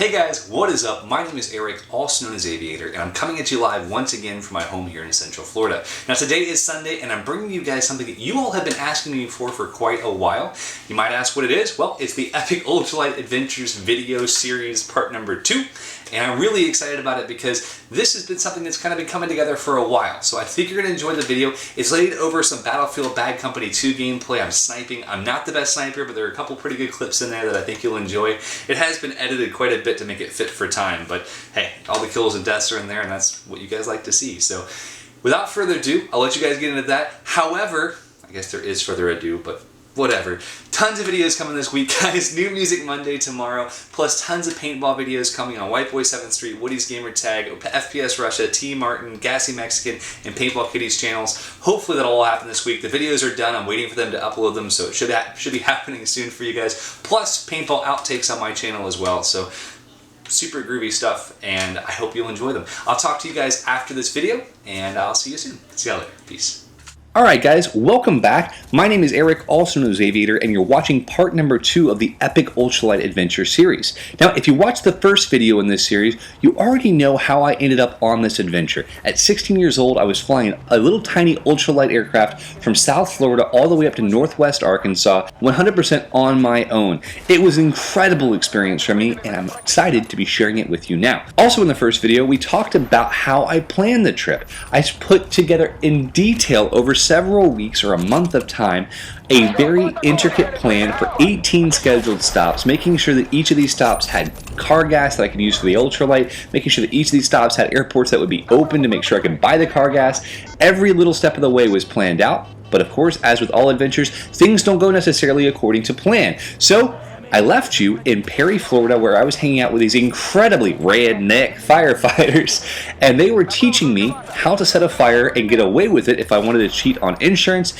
Hey guys, what is up? My name is Eric, also known as Aviator, and I'm coming at you live once again from my home here in Central Florida. Now today is Sunday, and I'm bringing you guys something that you all have been asking me for quite a while. You might ask what it is. Well, it's the Epic Ultralight Adventures video series part number 2, and I'm really excited about it because this has been something that's kind of been coming together for a while. So I think you're going to enjoy the video. It's laid over some Battlefield Bad Company 2 gameplay. I'm sniping. I'm not the best sniper, but there are a couple pretty good clips in there that I think you'll enjoy. It has been edited quite a bit to make it fit for time, but hey, all the kills and deaths are in there, and that's what you guys like to see. So without further ado, I'll let you guys get into that. However, I guess there is further ado, but whatever. Tons of videos coming this week, guys. New Music Monday tomorrow, plus tons of paintball videos coming on White Boy 7th Street, Woody's Gamer Tag, FPS Russia, T Martin, Gassy Mexican, and Paintball Kitty's channels. Hopefully that'll all happen this week. The videos are done. I'm waiting for them to upload them, so it should be happening soon for you guys. Plus paintball outtakes on my channel as well. So super groovy stuff, and I hope you'll enjoy them. I'll talk to you guys after this video, and I'll see you soon. See you later. Peace. Alright guys, welcome back. My name is Eric, also known as Aviator, and you're watching part number 2 of the Epic Ultralight Adventure series. Now, if you watched the first video in this series, you already know how I ended up on this adventure. At 16 years old, I was flying a little tiny ultralight aircraft from South Florida all the way up to Northwest Arkansas, 100% on my own. It was an incredible experience for me, and I'm excited to be sharing it with you now. Also in the first video, we talked about how I planned the trip. I put together in detail over several weeks or a month of time a very intricate plan for 18 scheduled stops, making sure that each of these stops had car gas that I could use for the ultralight, making sure that each of these stops had airports that would be open to make sure I could buy the car gas. Every little step of the way was planned out, but of course, as with all adventures, things don't go necessarily according to plan. So I left you in Perry, Florida, where I was hanging out with these incredibly redneck firefighters, and they were teaching me how to set a fire and get away with it if I wanted to cheat on insurance,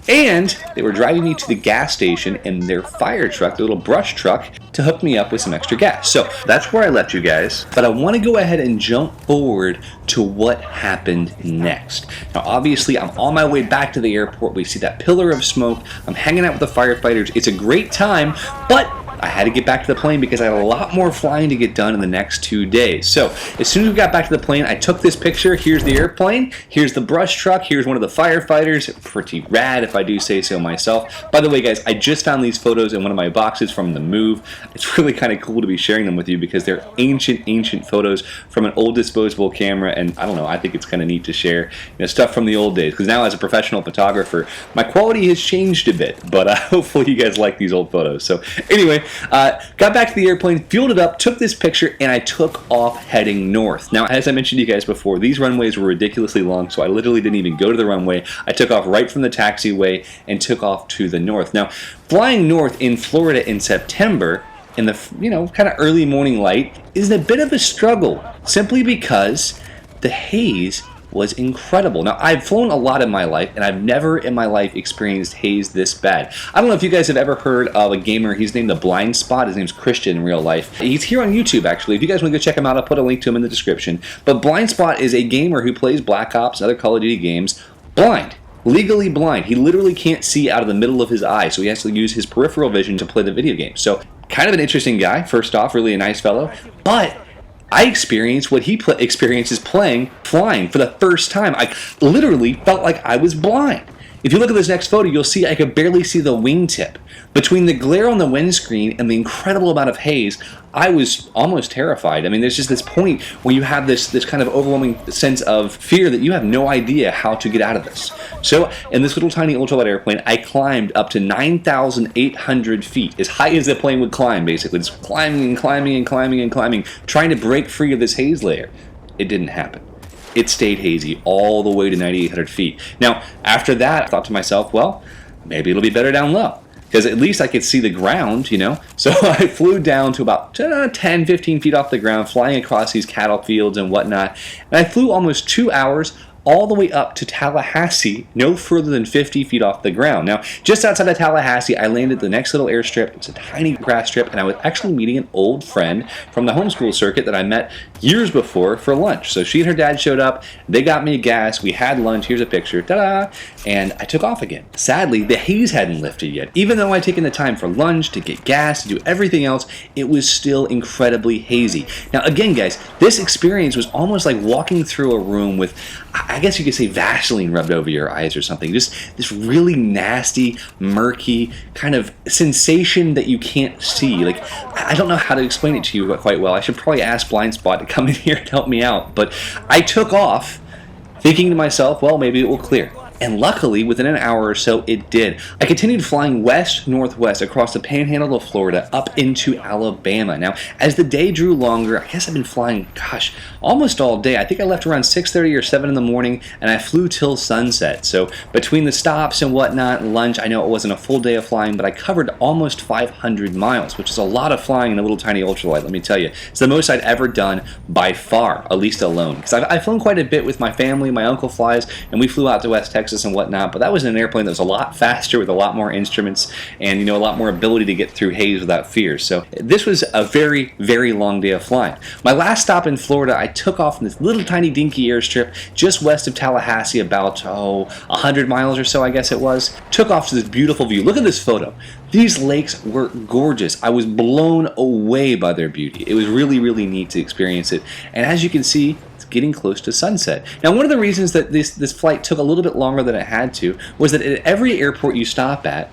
and they were driving me to the gas station in their fire truck, their little brush truck, to hook me up with some extra gas. So that's where I left you guys, but I want to go ahead and jump forward to what happened next. Now obviously I'm on my way back to the airport. We see that pillar of smoke. I'm hanging out with the firefighters. It's a great time, but I had to get back to the plane because I had a lot more flying to get done in the next 2 days. So as soon as we got back to the plane, I took this picture. Here's the airplane. Here's the brush truck. Here's one of the firefighters. Pretty rad if I do say so myself. By the way, guys, I just found these photos in one of my boxes from the move. It's really kind of cool to be sharing them with you because they're ancient photos from an old disposable camera, and I don't know, I think it's kind of neat to share, stuff from the old days, because now as a professional photographer, my quality has changed a bit, but hopefully you guys like these old photos. So anyway, got back to the airplane, fueled it up, took this picture, and I took off heading north. Now, as I mentioned to you guys before, these runways were ridiculously long, so I literally didn't even go to the runway. I took off right from the taxiway and took off to the north. Now, flying north in Florida in September, in the kind of early morning light, is a bit of a struggle, simply because the haze was incredible. Now, I've flown a lot in my life, and I've never in my life experienced haze this bad. I don't know if you guys have ever heard of a gamer. He's named the Blind Spot. His name's Christian in real life. He's here on YouTube, actually. If you guys want to go check him out, I'll put a link to him in the description. But Blind Spot is a gamer who plays Black Ops and other Call of Duty games blind. Legally blind. He literally can't see out of the middle of his eye, so he has to use his peripheral vision to play the video game. So, kind of an interesting guy, first off, really a nice fellow, but I experienced what he experiences flying for the first time. I literally felt like I was blind. If you look at this next photo, you'll see I could barely see the wingtip. Between the glare on the windscreen and the incredible amount of haze, I was almost terrified. I mean, there's just this point where you have this kind of overwhelming sense of fear that you have no idea how to get out of this. So, in this little tiny ultralight airplane, I climbed up to 9,800 feet, as high as the plane would climb, basically. Just climbing and climbing and climbing and climbing, trying to break free of this haze layer. It didn't happen. It stayed hazy all the way to 9,800 feet. Now, after that, I thought to myself, well, maybe it'll be better down low, because at least I could see the ground, So I flew down to about 10, 15 feet off the ground, flying across these cattle fields and whatnot. And I flew almost 2 hours all the way up to Tallahassee, no further than 50 feet off the ground. Now, just outside of Tallahassee, I landed the next little airstrip. It's a tiny grass strip, and I was actually meeting an old friend from the homeschool circuit that I met years before for lunch. So she and her dad showed up, they got me gas, we had lunch, here's a picture, ta-da, and I took off again. Sadly, the haze hadn't lifted yet. Even though I'd taken the time for lunch, to get gas, to do everything else, it was still incredibly hazy. Now again, guys, this experience was almost like walking through a room with, I guess you could say, Vaseline rubbed over your eyes or something. Just this really nasty, murky kind of sensation that you can't see. Like, I don't know how to explain it to you quite well. I should probably ask Blind Spot to come in here and help me out. But I took off thinking to myself, well, maybe it will clear. And luckily, within an hour or so, it did. I continued flying west-northwest across the panhandle of Florida up into Alabama. Now, as the day drew longer, I guess I've been flying, gosh, almost all day. I think I left around 6:30 or 7 in the morning, and I flew till sunset. So between the stops and whatnot and lunch, I know it wasn't a full day of flying, but I covered almost 500 miles, which is a lot of flying in a little tiny ultralight, let me tell you. It's the most I'd ever done by far, at least alone. Because I've flown quite a bit with my family. My uncle flies, and we flew out to West Texas and whatnot, but that was an airplane that was a lot faster with a lot more instruments and, you know, a lot more ability to get through haze without fear. So this was a very, very long day of flying. My last stop in Florida, I took off from this little tiny dinky airstrip just west of Tallahassee, about 100 miles or so, I guess it was. Took off to this beautiful view. Look at this photo. These lakes were gorgeous. I was blown away by their beauty. It was really, really neat to experience it. And as you can see, getting close to sunset. Now, one of the reasons that this flight took a little bit longer than it had to was that at every airport you stop at,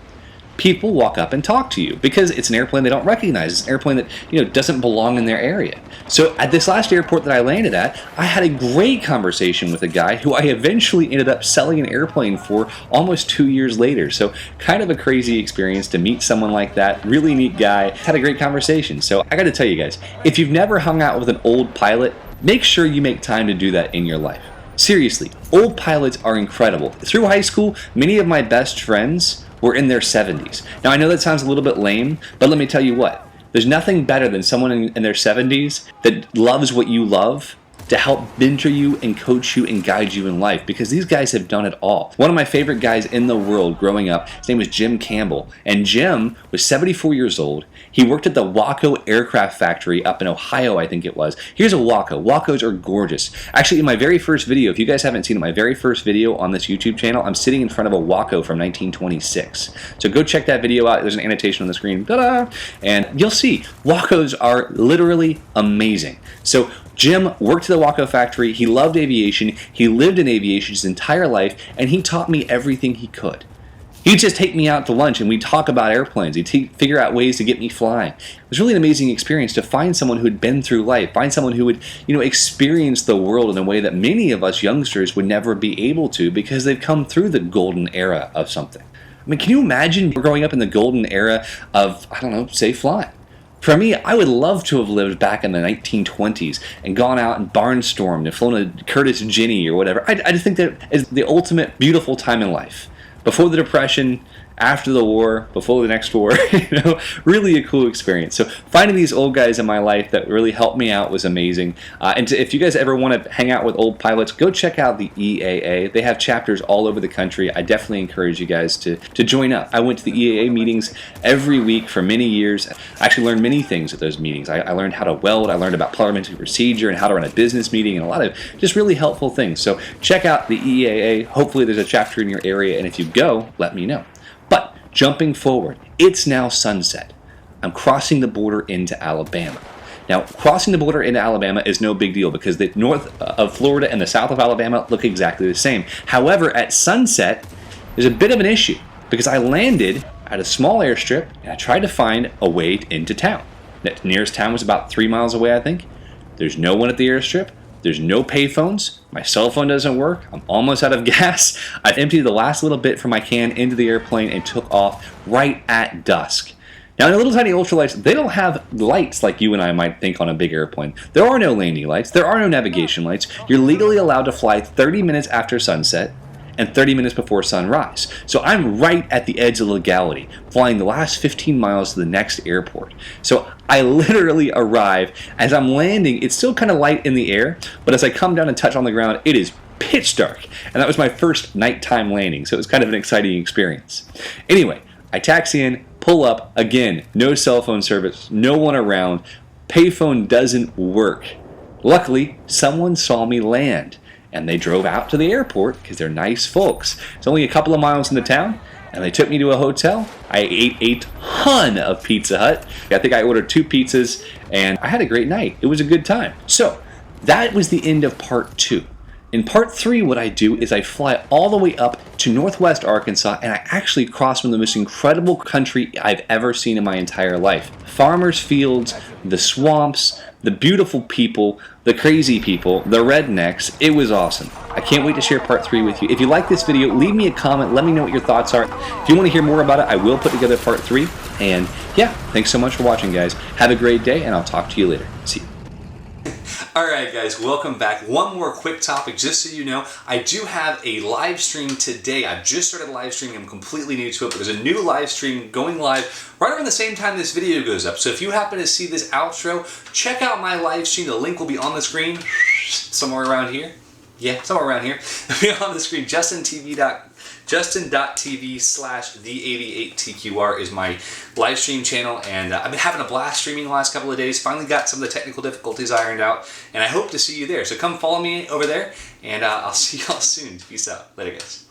people walk up and talk to you because it's an airplane they don't recognize. It's an airplane that, you know, doesn't belong in their area. So at this last airport that I landed at, I had a great conversation with a guy who I eventually ended up selling an airplane for almost 2 years later. So kind of a crazy experience to meet someone like that. Really neat guy. Had a great conversation. So I got to tell you guys, if you've never hung out with an old pilot, make sure you make time to do that in your life. Seriously, old pilots are incredible. Through high school, many of my best friends were in their 70s. Now, I know that sounds a little bit lame, but let me tell you what. There's nothing better than someone in their 70s that loves what you love to help mentor you and coach you and guide you in life, because these guys have done it all. One of my favorite guys in the world growing up, his name was Jim Campbell, and Jim was 74 years old. He worked at the Waco aircraft factory up in Ohio, I think it was. Here's a Waco. Wacos are gorgeous. Actually, in my very first video, if you guys haven't seen it, my very first video on this YouTube channel, I'm sitting in front of a Waco from 1926. So go check that video out. There's an annotation on the screen. Ta-da! And you'll see, Wacos are literally amazing. So Jim worked at the Waco factory. He loved aviation. He lived in aviation his entire life, and he taught me everything he could. He'd just take me out to lunch, and we'd talk about airplanes. He'd figure out ways to get me flying. It was really an amazing experience to find someone who had been through life, find someone who would, you know, experience the world in a way that many of us youngsters would never be able to because they've come through the golden era of something. I mean, can you imagine growing up in the golden era of, I don't know, say flying? For me, I would love to have lived back in the 1920s and gone out and barnstormed and flown a Curtiss Ginny or whatever. I just think that is the ultimate beautiful time in life. Before the Depression, after the war, before the next war, you know, really a cool experience. So finding these old guys in my life that really helped me out was amazing. If you guys ever want to hang out with old pilots, go check out the EAA. They have chapters all over the country. I definitely encourage you guys to join up. I went to the EAA meetings every week for many years. I actually learned many things at those meetings. I learned how to weld, I learned about parliamentary procedure and how to run a business meeting, and a lot of just really helpful things. So check out the EAA. Hopefully there's a chapter in your area, and if you go, let me know. But jumping forward, it's now sunset. I'm crossing the border into Alabama. Now, crossing the border into Alabama is no big deal because the north of Florida and the south of Alabama look exactly the same. However, at sunset, there's a bit of an issue because I landed at a small airstrip and I tried to find a way into town. The nearest town was about 3 miles away, I think. There's no one at the airstrip. There's no payphones. My cell phone doesn't work. I'm almost out of gas. I've emptied the last little bit from my can into the airplane and took off right at dusk. Now, in the little tiny ultralights, they don't have lights like you and I might think on a big airplane. There are no landing lights. There are no navigation lights. You're legally allowed to fly 30 minutes after sunset and 30 minutes before sunrise. So I'm right at the edge of legality, flying the last 15 miles to the next airport. So I literally arrive. As I'm landing, it's still kind of light in the air, but as I come down and touch on the ground, it is pitch dark, and that was my first nighttime landing, so it was kind of an exciting experience. Anyway, I taxi in, pull up, again, no cell phone service, no one around, payphone doesn't work. Luckily, someone saw me land, and they drove out to the airport because they're nice folks. It's only a couple of miles into town, and they took me to a hotel. I ate a ton of Pizza Hut. I think I ordered 2 pizzas, and I had a great night. It was a good time. So, that was the end of part 2. In part 3, what I do is I fly all the way up to northwest Arkansas, and I actually cross one of the most incredible country I've ever seen in my entire life. Farmers' fields, the swamps, the beautiful people, the crazy people, the rednecks. It was awesome. I can't wait to share part 3 with you. If you like this video, leave me a comment. Let me know what your thoughts are. If you want to hear more about it, I will put together part 3. And yeah, thanks so much for watching, guys. Have a great day, and I'll talk to you later. See you. Alright guys, welcome back. One more quick topic, just so you know, I do have a live stream today. I've just started live streaming, I'm completely new to it, but there's a new live stream going live right around the same time this video goes up. So if you happen to see this outro, check out my live stream. The link will be on the screen, somewhere around here. Yeah, somewhere around here. It'll be on the screen, justin.tv/theav8tqr is my live stream channel, and I've been having a blast streaming the last couple of days. Finally got some of the technical difficulties ironed out, and I hope to see you there. So come follow me over there, and I'll see y'all soon. Peace out. Later, guys.